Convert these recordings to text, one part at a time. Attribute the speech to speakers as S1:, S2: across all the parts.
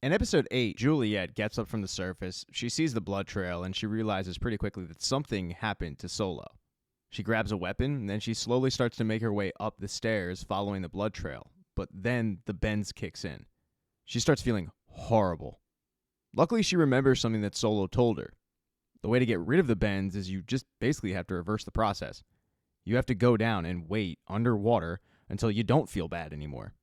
S1: In episode 8, Juliet gets up from the surface, she sees the blood trail, and she realizes pretty quickly that something happened to Solo. She grabs a weapon, and then she slowly starts to make her way up the stairs following the blood trail, but then the bends kicks in. She starts feeling horrible. Luckily, she remembers something that Solo told her. The way to get rid of the bends is you just basically have to reverse the process. You have to go down and wait underwater until you don't feel bad anymore.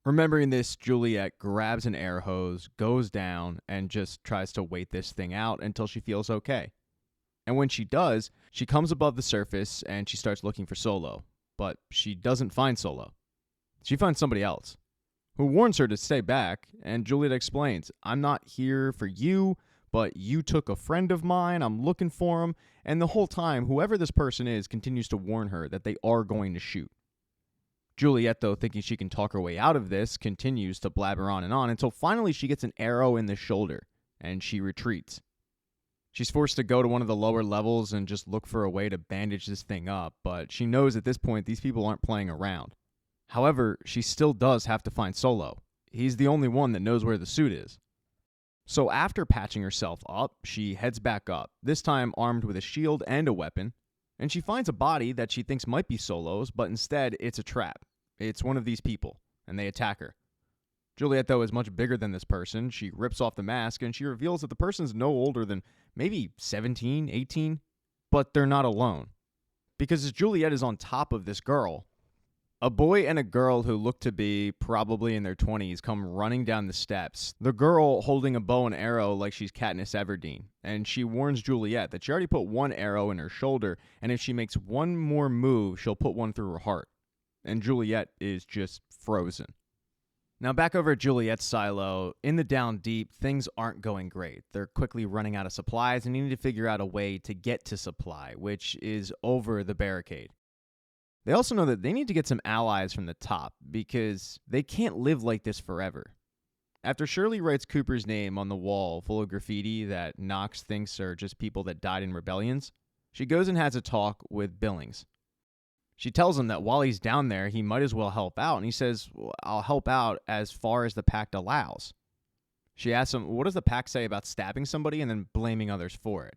S1: Remembering this, Juliet grabs an air hose, goes down, and just tries to wait this thing out until she feels okay. And when she does, she comes above the surface and she starts looking for Solo. But she doesn't find Solo. She finds somebody else, who warns her to stay back, and Juliet explains, I'm not here for you, but you took a friend of mine, I'm looking for him, and the whole time, whoever this person is continues to warn her that they are going to shoot. Juliet, though, thinking she can talk her way out of this, continues to blabber on until finally she gets an arrow in the shoulder, and she retreats. She's forced to go to one of the lower levels and just look for a way to bandage this thing up, but she knows at this point these people aren't playing around. However, she still does have to find Solo. He's the only one that knows where the suit is. So after patching herself up, she heads back up, this time armed with a shield and a weapon, and she finds a body that she thinks might be Solo's, but instead it's a trap. It's one of these people, and they attack her. Juliet, though, is much bigger than this person. She rips off the mask, and she reveals that the person's no older than maybe 17, 18, but they're not alone. Because as Juliet is on top of this girl, a boy and a girl who look to be probably in their 20s come running down the steps, the girl holding a bow and arrow like she's Katniss Everdeen, and she warns Juliet that she already put one arrow in her shoulder, and if she makes one more move, she'll put one through her heart. And Juliet is just frozen. Now back over at Juliet's silo, in the down deep, things aren't going great. They're quickly running out of supplies and need to figure out a way to get to supply, which is over the barricade. They also know that they need to get some allies from the top because they can't live like this forever. After Shirley writes Cooper's name on the wall full of graffiti that Knox thinks are just people that died in rebellions, she goes and has a talk with Billings. She tells him that while he's down there, he might as well help out, and he says, well, I'll help out as far as the pact allows. She asks him, what does the pact say about stabbing somebody and then blaming others for it?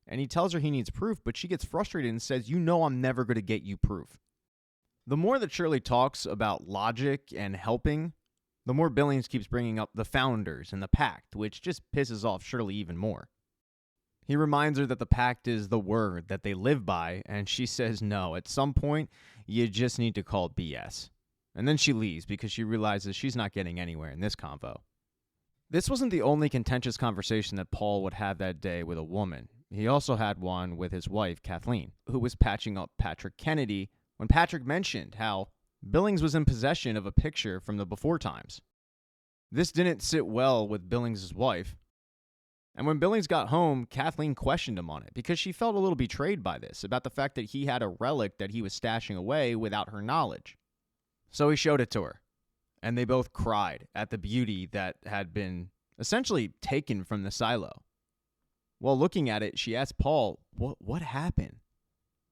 S1: And he tells her he needs proof, but she gets frustrated and says, you know I'm never going to get you proof. The more that Shirley talks about logic and helping, the more Billings keeps bringing up the founders and the pact, which just pisses off Shirley even more. He reminds her that the pact is the word that they live by, and she says no. At some point, you just need to call it BS. And then she leaves because she realizes she's not getting anywhere in this convo. This wasn't the only contentious conversation that Paul would have that day with a woman. He also had one with his wife, Kathleen, who was patching up Patrick Kennedy when Patrick mentioned how Billings was in possession of a picture from the before times. This didn't sit well with Billings' wife. And when Billings got home, Kathleen questioned him on it because she felt a little betrayed by this, about the fact that he had a relic that he was stashing away without her knowledge. So he showed it to her, and they both cried at the beauty that had been essentially taken from the silo. While looking at it, she asked Paul, what happened?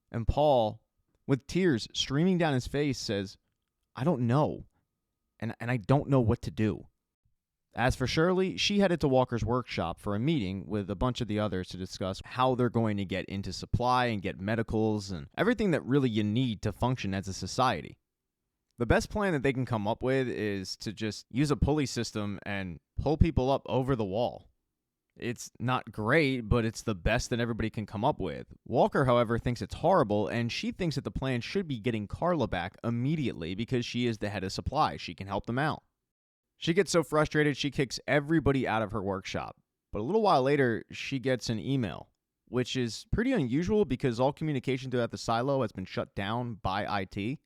S1: And Paul, with tears streaming down his face, says, I don't know, and I don't know what to do. As for Shirley, she headed to Walker's workshop for a meeting with a bunch of the others to discuss how they're going to get into supply and get medicals and everything that really you need to function as a society. The best plan that they can come up with is to just use a pulley system and pull people up over the wall. It's not great, but it's the best that everybody can come up with. Walker, however, thinks it's horrible, and she thinks that the plan should be getting Carla back immediately because she is the head of supply. She can help them out. She gets so frustrated, she kicks everybody out of her workshop. But a little while later, she gets an email, which is pretty unusual because all communication throughout the silo has been shut down by IT.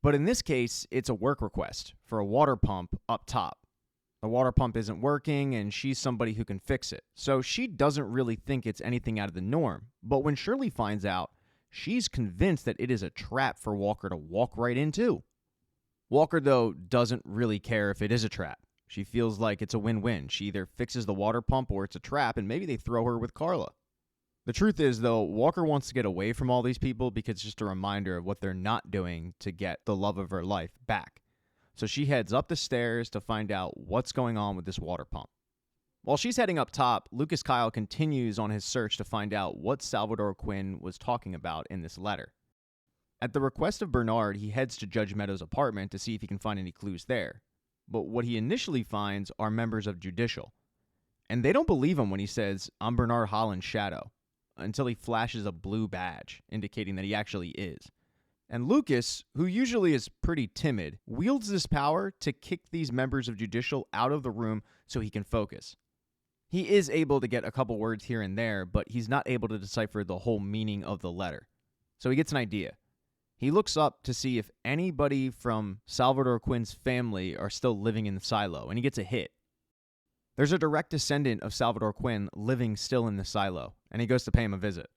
S1: But in this case, it's a work request for a water pump up top. The water pump isn't working, and she's somebody who can fix it. So she doesn't really think it's anything out of the norm. But when Shirley finds out, she's convinced that it is a trap for Walker to walk right into. Walker, though, doesn't really care if it is a trap. She feels like it's a win-win. She either fixes the water pump or it's a trap, and maybe they throw her with Carla. The truth is, though, Walker wants to get away from all these people because it's just a reminder of what they're not doing to get the love of her life back. so she heads up the stairs to find out what's going on with this water pump. While she's heading up top, Lucas Kyle continues on his search to find out what Salvador Quinn was talking about in this letter. At the request of Bernard, he heads to Judge Meadows' apartment to see if he can find any clues there. But what he initially finds are members of Judicial. And they don't believe him when he says, "I'm Bernard Holland's shadow," until he flashes a blue badge, indicating that he actually is. And Lucas, who usually is pretty timid, wields this power to kick these members of Judicial out of the room so he can focus. He is able to get a couple words here and there, but he's not able to decipher the whole meaning of the letter. So he gets an idea. He looks up to see if anybody from Salvador Quinn's family are still living in the silo, and he gets a hit. There's a direct descendant of Salvador Quinn living still in the silo, and he goes to pay him a visit.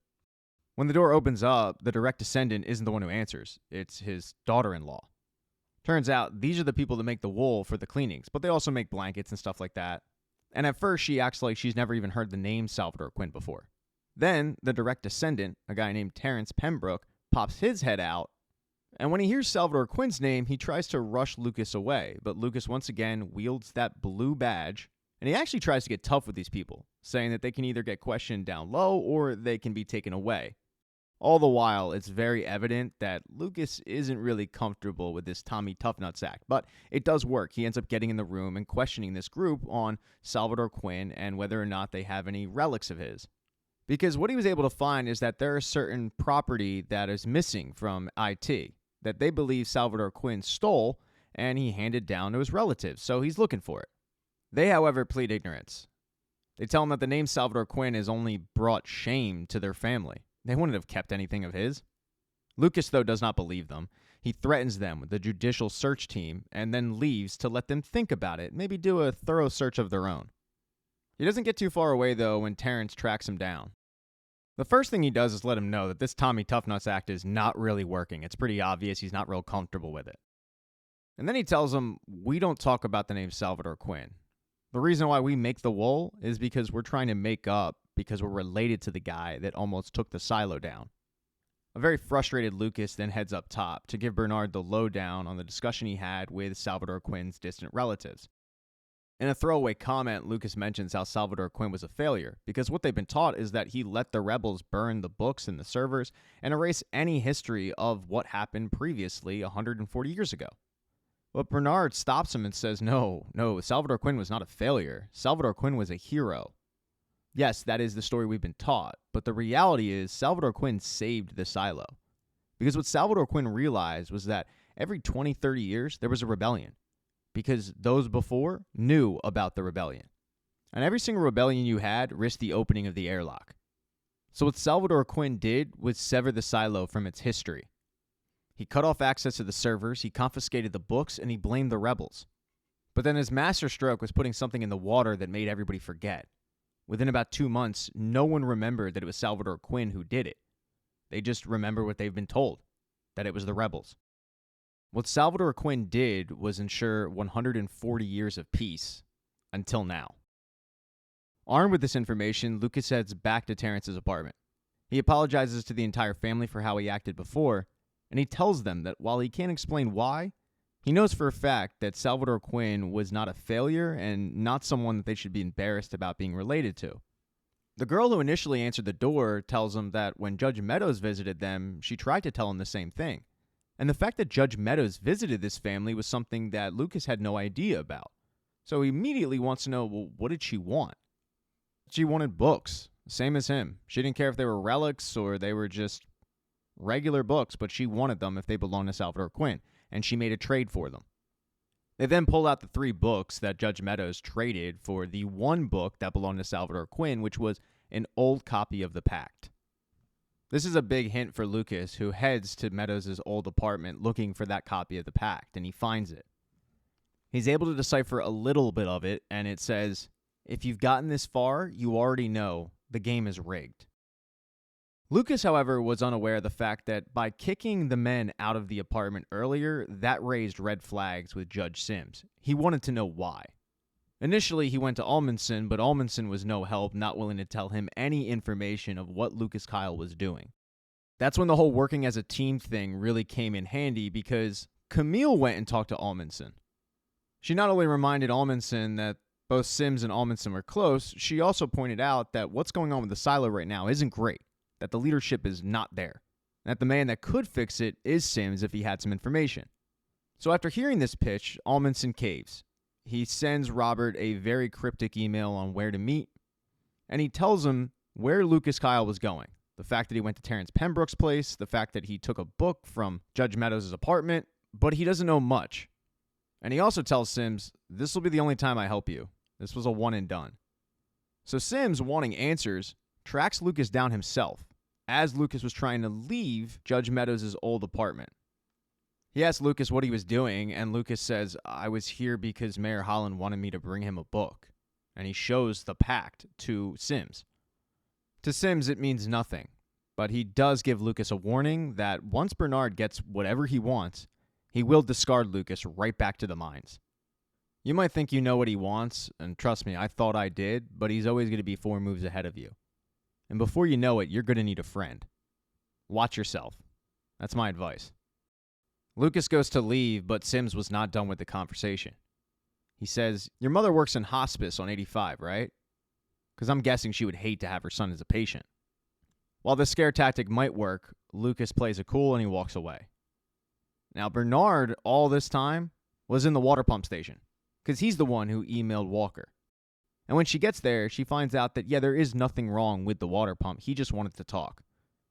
S1: When the door opens up, the direct descendant isn't the one who answers. It's his daughter-in-law. Turns out these are the people that make the wool for the cleanings, but they also make blankets and stuff like that. And at first, she acts like she's never even heard the name Salvador Quinn before. Then, the direct descendant, a guy named Terrence Pembroke, pops his head out, and when he hears Salvador Quinn's name, he tries to rush Lucas away, but Lucas once again wields that blue badge, and he actually tries to get tough with these people, saying that they can either get questioned down low or they can be taken away. All the while, it's very evident that Lucas isn't really comfortable with this Tommy Toughnuts act, but it does work. He ends up getting in the room and questioning this group on Salvador Quinn and whether or not they have any relics of his. Because what he was able to find is that there is certain property that is missing from IT that they believe Salvador Quinn stole and he handed down to his relatives, so he's looking for it. They, however, plead ignorance. They tell him that the name Salvador Quinn has only brought shame to their family. They wouldn't have kept anything of his. Lucas, though, does not believe them. He threatens them with the judicial search team and then leaves to let them think about it, maybe do a thorough search of their own. He doesn't get too far away, though, when Terrence tracks him down. The first thing he does is let him know that this Tommy Toughnuts act is not really working. It's pretty obvious he's not real comfortable with it. And then he tells him, "We don't talk about the name Salvador Quinn. The reason why we make the wool is because we're trying to make up because we're related to the guy that almost took the silo down." A very frustrated Lucas then heads up top to give Bernard the lowdown on the discussion he had with Salvador Quinn's distant relatives. In a throwaway comment, Lucas mentions how Salvador Quinn was a failure because what they've been taught is that he let the rebels burn the books and the servers and erase any history of what happened previously 140 years ago. But Bernard stops him and says, no, Salvador Quinn was not a failure. Salvador Quinn was a hero. Yes, that is the story we've been taught, but the reality is Salvador Quinn saved the silo. Because what Salvador Quinn realized was that every 20, 30 years, there was a rebellion. Because those before knew about the rebellion. And every single rebellion you had risked the opening of the airlock. So what Salvador Quinn did was sever the silo from its history. He cut off access to the servers, he confiscated the books, and he blamed the rebels. But then his masterstroke was putting something in the water that made everybody forget. Within about 2 months, no one remembered that it was Salvador Quinn who did it. They just remember what they've been told, that it was the rebels. What Salvador Quinn did was ensure 140 years of peace, until now. Armed with this information, Lucas heads back to Terrence's apartment. He apologizes to the entire family for how he acted before, and he tells them that while he can't explain why, he knows for a fact that Salvador Quinn was not a failure and not someone that they should be embarrassed about being related to. The girl who initially answered the door tells him that when Judge Meadows visited them, she tried to tell him the same thing. And the fact that Judge Meadows visited this family was something that Lucas had no idea about. So he immediately wants to know, well, what did she want? She wanted books, same as him. She didn't care if they were relics or they were just regular books, but she wanted them if they belonged to Salvador Quinn, and she made a trade for them. They then pulled out the 3 books that Judge Meadows traded for the 1 book that belonged to Salvador Quinn, which was an old copy of the Pact. This is a big hint for Lucas, who heads to Meadows' old apartment looking for that copy of the Pact, and he finds it. He's able to decipher a little bit of it, and it says, "If you've gotten this far, you already know the game is rigged." Lucas, however, was unaware of the fact that by kicking the men out of the apartment earlier, that raised red flags with Judge Sims. He wanted to know why. Initially, he went to Almondson, but Almondson was no help, not willing to tell him any information of what Lucas Kyle was doing. That's when the whole working as a team thing really came in handy, because Camille went and talked to Almondson. She not only reminded Amundsen that both Sims and Amundsen were close, she also pointed out that what's going on with the silo right now isn't great, that the leadership is not there, and that the man that could fix it is Sims if he had some information. So after hearing this pitch, Amundsen caves. He sends Robert a very cryptic email on where to meet, and he tells him where Lucas Kyle was going. The fact that he went to Terrence Pembroke's place, the fact that he took a book from Judge Meadows' apartment, but he doesn't know much. And he also tells Sims, this will be the only time I help you. This was a one and done. So Sims, wanting answers, tracks Lucas down himself, as Lucas was trying to leave Judge Meadows' old apartment. He asks Lucas what he was doing, and Lucas says, I was here because Mayor Holland wanted me to bring him a book. And he shows the pact to Sims. To Sims, it means nothing, but he does give Lucas a warning that once Bernard gets whatever he wants, he will discard Lucas right back to the mines. You might think you know what he wants, and trust me, I thought I did, but he's always going to be 4 moves ahead of you. And before you know it, you're going to need a friend. Watch yourself. That's my advice. Lucas goes to leave, but Sims was not done with the conversation. He says, your mother works in hospice on 85, right? Because I'm guessing she would hate to have her son as a patient. While the scare tactic might work, Lucas plays it cool and he walks away. Now, Bernard, all this time, was in the water pump station, because he's the one who emailed Walker. And when she gets there, she finds out that, yeah, there is nothing wrong with the water pump. He just wanted to talk.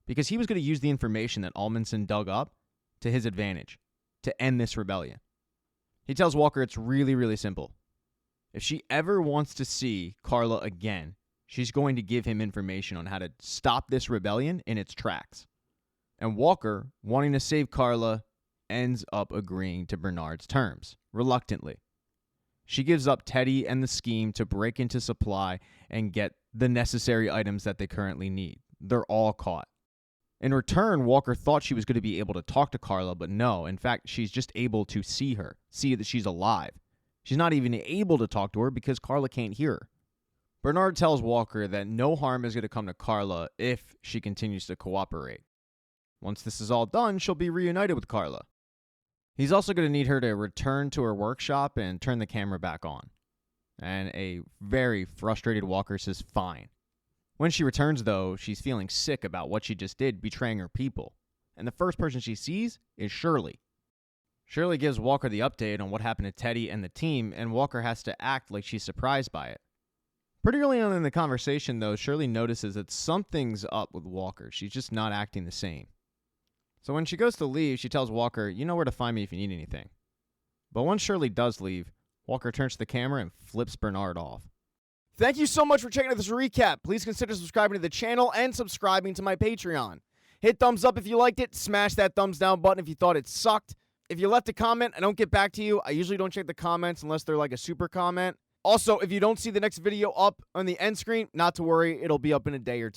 S1: Because he was going to use the information that Amundsen dug up to his advantage, to end this rebellion. He tells Walker it's really, really simple. If she ever wants to see Carla again, she's going to give him information on how to stop this rebellion in its tracks. And Walker, wanting to save Carla, ends up agreeing to Bernard's terms, reluctantly. She gives up Teddy and the scheme to break into supply and get the necessary items that they currently need. They're all caught. In return, Walker thought she was going to be able to talk to Carla, but no. In fact, she's just able to see her, see that she's alive. She's not even able to talk to her because Carla can't hear her. Bernard tells Walker that no harm is going to come to Carla if she continues to cooperate. Once this is all done, she'll be reunited with Carla. He's also going to need her to return to her workshop and turn the camera back on. And a very frustrated Walker says fine. When she returns, though, she's feeling sick about what she just did, betraying her people. And the first person she sees is Shirley. Shirley gives Walker the update on what happened to Teddy and the team, and Walker has to act like she's surprised by it. Pretty early on in the conversation, though, Shirley notices that something's up with Walker. She's just not acting the same. So when she goes to leave, she tells Walker, you know where to find me if you need anything. But once Shirley does leave, Walker turns to the camera and flips Bernard off. Thank you so much for checking out this recap. Please consider subscribing to the channel and subscribing to my Patreon. Hit thumbs up if you liked it. Smash that thumbs down button if you thought it sucked. If you left a comment, I don't get back to you. I usually don't check the comments unless they're like a super comment. Also, if you don't see the next video up on the end screen, not to worry, it'll be up in a day or two.